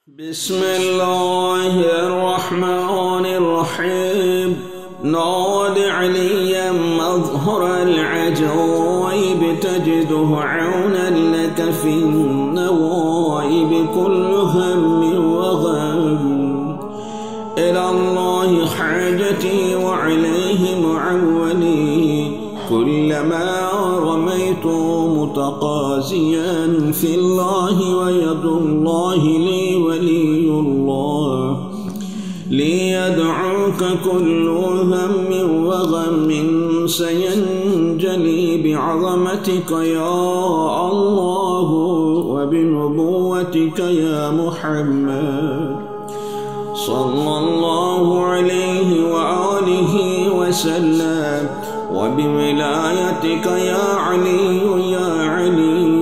بسم الله الرحمن الرحيم. ناد عليا مظهر العجائب تجده عونا لك في النوائب كل هم وغم. إلى الله حاجتي وعليه معولي كلما رميت متقاسيا في الله ويد الله لي ولي الله. ليدعوك كل هم وغم سينجلي بعظمتك يا الله وبنبوتك يا محمد صلى الله عليه وآله وسلم وبولايتك يا علي يا علي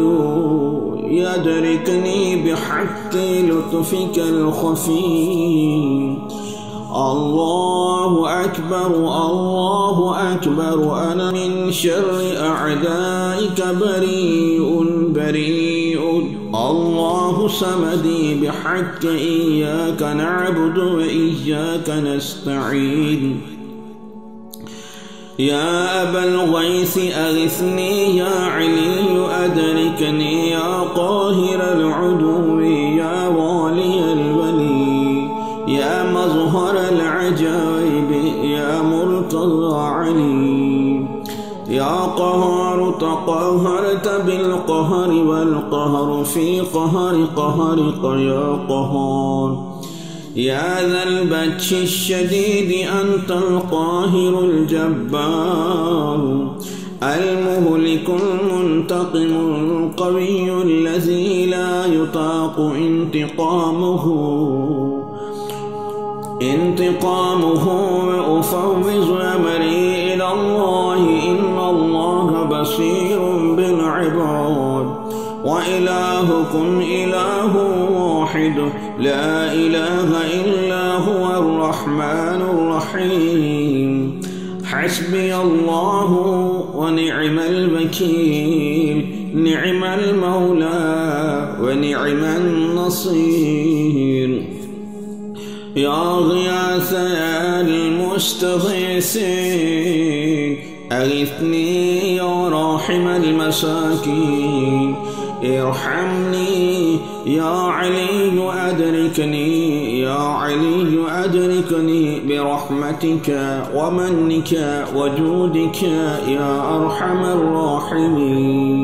يدركني بحق لطفك الخفي. الله أكبر الله أكبر. أنا من شر أعدائك بريء بريء. الله صمدي بحق إياك نعبد وإياك نستعين. يا أبا الغيث أغثني يا علي أدركني يا قاهر العدو يا والي الولي يا مظهر العجائب يا مرتضى علي. يا قهار تقهرت بالقهر والقهر في قهر قهرك يا قهار. يا ذا البطش الشديد أنت القاهر الجبار المهلك المنتقم القوي الذي لا يطاق انتقامه وأفوض أمري إلى الله إن الله بصير بالعباد وإلهكم إله واحد لا إله إلا هو الرحمن الرحيم. حسبي الله ونعم الوكيل نعم المولى ونعم النصير. يا غياث المستغيثين أغثني يا راحم المساكين. ارحمني يا علي أدركني يا علي أدركني برحمتك ومنك وجودك يا أرحم الراحمين.